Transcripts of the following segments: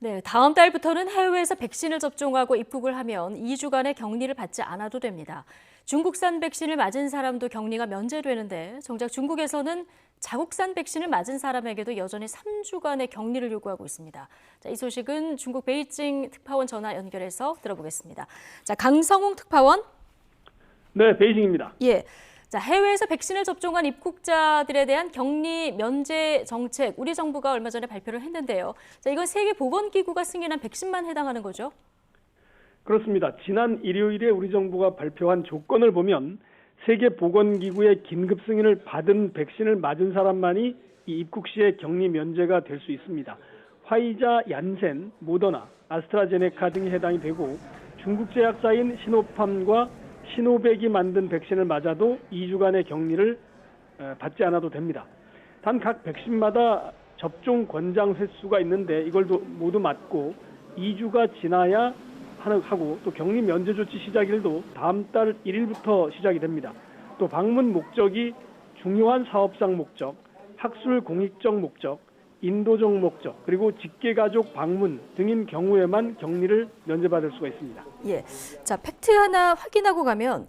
네, 다음 달부터는 해외에서 백신을 접종하고 입국을 하면 2주간의 격리를 받지 않아도 됩니다. 중국산 백신을 맞은 사람도 격리가 면제되는데 정작 중국에서는 자국산 백신을 맞은 사람에게도 여전히 3주간의 격리를 요구하고 있습니다. 자, 이 소식은 중국 베이징 특파원 전화 연결해서 들어보겠습니다. 자, 강성웅 특파원. 네, 베이징입니다. 예. 자, 해외에서 백신을 접종한 입국자들에 대한 격리 면제 정책, 우리 정부가 얼마 전에 발표를 했는데요. 자, 이건 세계보건기구가 승인한 백신만 해당하는 거죠? 그렇습니다. 지난 일요일에 우리 정부가 발표한 조건을 보면 세계보건기구의 긴급 승인을 받은 백신을 맞은 사람만이 이 입국 시에 격리 면제가 될 수 있습니다. 화이자, 얀센, 모더나, 아스트라제네카 등이 해당이 되고 중국 제약사인 시노팜과 시노백이 만든 백신을 맞아도 2주간의 격리를 받지 않아도 됩니다. 단 각 백신마다 접종 권장 횟수가 있는데 이걸 모두 맞고 2주가 지나야 하고 또 격리 면제 조치 시작일도 다음 달 1일부터 시작이 됩니다. 또 방문 목적이 중요한 사업상 목적, 학술 공익적 목적, 인도적 목적, 그리고 직계가족 방문 등인 경우에만 격리를 면제받을 수가 있습니다. 예. 자, 팩트 하나 확인하고 가면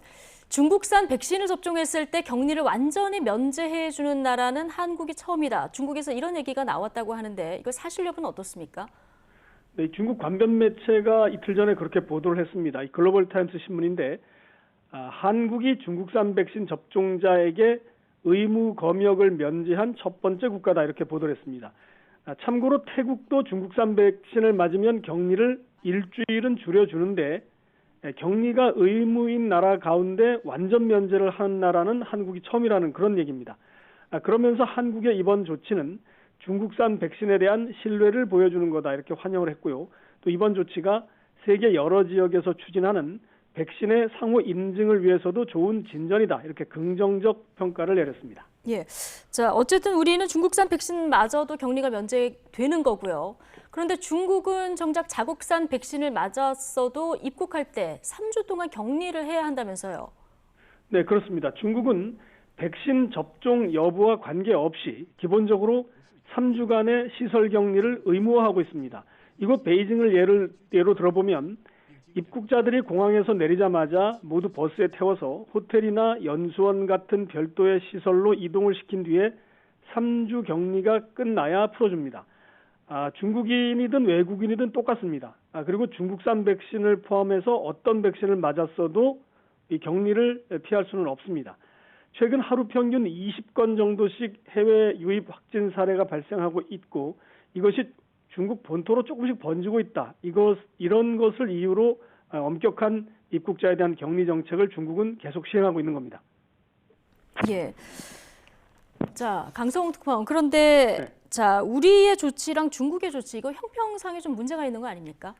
중국산 백신을 접종했을 때 격리를 완전히 면제해 주는 나라는 한국이 처음이다. 중국에서 이런 얘기가 나왔다고 하는데 이거 사실 여부는 어떻습니까? 네, 중국 관변 매체가 이틀 전에 그렇게 보도를 했습니다. 이 글로벌 타임스 신문인데 한국이 중국산 백신 접종자에게 의무 검역을 면제한 첫 번째 국가다 이렇게 보도를 했습니다. 참고로 태국도 중국산 백신을 맞으면 격리를 일주일은 줄여주는데 격리가 의무인 나라 가운데 완전 면제를 하는 나라는 한국이 처음이라는 그런 얘기입니다. 그러면서 한국의 이번 조치는 중국산 백신에 대한 신뢰를 보여주는 거다 이렇게 환영을 했고요. 또 이번 조치가 세계 여러 지역에서 추진하는 백신의 상호 인증을 위해서도 좋은 진전이다 이렇게 긍정적 평가를 내렸습니다. 예. 자, 어쨌든 우리는 중국산 백신 마저도 격리가 면제되는 거고요. 그런데 중국은 정작 자국산 백신을 맞았어도 입국할 때 3주 동안 격리를 해야 한다면서요. 네, 그렇습니다. 중국은 백신 접종 여부와 관계없이 기본적으로 3주간의 시설 격리를 의무화하고 있습니다. 이곳 베이징을 예로 들어보면 입국자들이 공항에서 내리자마자 모두 버스에 태워서 호텔이나 연수원 같은 별도의 시설로 이동을 시킨 뒤에 3주 격리가 끝나야 풀어줍니다. 중국인이든 외국인이든 똑같습니다. 그리고 중국산 백신을 포함해서 어떤 백신을 맞았어도 이 격리를 피할 수는 없습니다. 최근 하루 평균 20건 정도씩 해외 유입 확진 사례가 발생하고 있고 이것이 중국 본토로 조금씩 번지고 있다. 이런 것을 이유로 엄격한 입국자에 대한 격리 정책을 중국은 계속 시행하고 있는 겁니다. 예. 자, 강성웅 특파원. 그런데 네. 자, 우리의 조치랑 중국의 조치 이거 형평상에 좀 문제가 있는 거 아닙니까?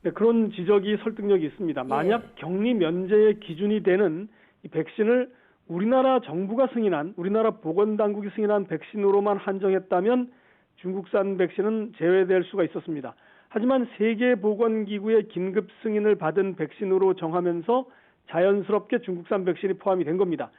네, 그런 지적이 설득력이 있습니다. 만약 격리 면제의 기준이 되는 이 백신을 우리나라 정부가 승인한, 우리나라 보건당국이 승인한 백신으로만 한정했다면 중국산 백신은 제외될 수가 있었습니다. 하지만 세계보건기구의 긴급 승인을 받은 백신으로 정하면서 자연스럽게 중국산 백신이 포함이 된 겁니다.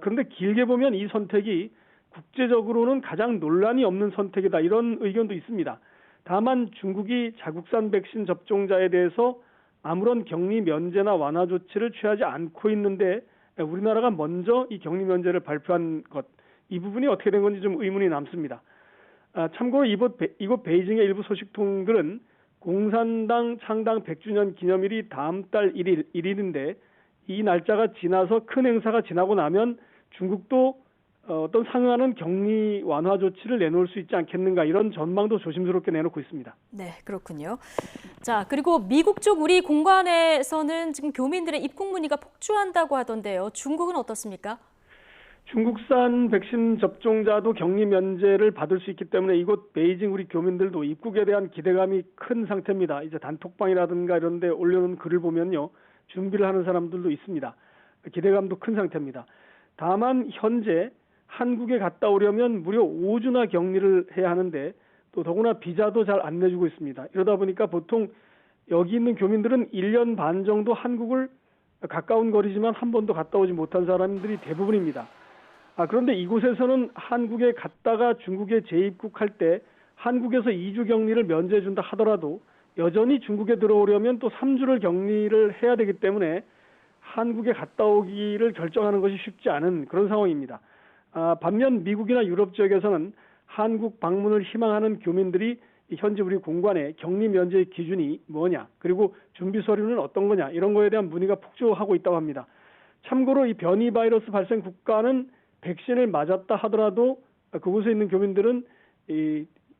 그런데 길게 보면 이 선택이 국제적으로는 가장 논란이 없는 선택이다 이런 의견도 있습니다. 다만 중국이 자국산 백신 접종자에 대해서 아무런 격리 면제나 완화 조치를 취하지 않고 있는데 우리나라가 먼저 이 격리 면제를 발표한 것, 이 부분이 어떻게 된 건지 좀 의문이 남습니다. 참고로 이곳 베이징의 일부 소식통들은 공산당 창당 100주년 기념일이 다음 달 1일인데 이 날짜가 지나서 큰 행사가 지나고 나면 중국도 어떤 상응하는 격리 완화 조치를 내놓을 수 있지 않겠는가 이런 전망도 조심스럽게 내놓고 있습니다. 네, 그렇군요. 자, 그리고 미국 쪽 우리 공관에서는 지금 교민들의 입국 문의가 폭주한다고 하던데요. 중국은 어떻습니까? 중국산 백신 접종자도 격리 면제를 받을 수 있기 때문에 이곳 베이징 우리 교민들도 입국에 대한 기대감이 큰 상태입니다. 이제 단톡방이라든가 이런 데 올려놓은 글을 보면요. 준비를 하는 사람들도 있습니다. 기대감도 큰 상태입니다. 다만 현재 한국에 갔다 오려면 무려 5주나 격리를 해야 하는데 또 더구나 비자도 잘 안 내주고 있습니다. 이러다 보니까 보통 여기 있는 교민들은 1년 반 정도 한국을 가까운 거리지만 한 번도 갔다 오지 못한 사람들이 대부분입니다. 그런데 이곳에서는 한국에 갔다가 중국에 재입국할 때 한국에서 2주 격리를 면제해 준다 하더라도 여전히 중국에 들어오려면 또 3주를 격리를 해야 되기 때문에 한국에 갔다 오기를 결정하는 것이 쉽지 않은 그런 상황입니다. 반면 미국이나 유럽 지역에서는 한국 방문을 희망하는 교민들이 현재 우리 공관에 격리 면제의 기준이 뭐냐, 그리고 준비 서류는 어떤 거냐, 이런 거에 대한 문의가 폭주하고 있다고 합니다. 참고로 이 변이 바이러스 발생 국가는 백신을 맞았다 하더라도 그곳에 있는 교민들은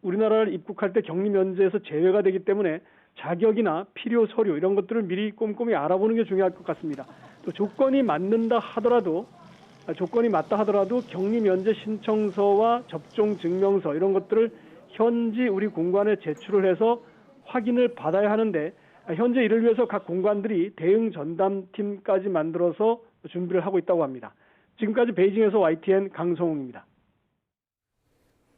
우리나라를 입국할 때 격리 면제에서 제외가 되기 때문에 자격이나 필요 서류 이런 것들을 미리 꼼꼼히 알아보는 게 중요할 것 같습니다. 또 조건이 맞다 하더라도 격리 면제 신청서와 접종 증명서 이런 것들을 현지 우리 공관에 제출을 해서 확인을 받아야 하는데 현재 이를 위해서 각 공관들이 대응 전담팀까지 만들어서 준비를 하고 있다고 합니다. 지금까지 베이징에서 YTN 강성웅입니다.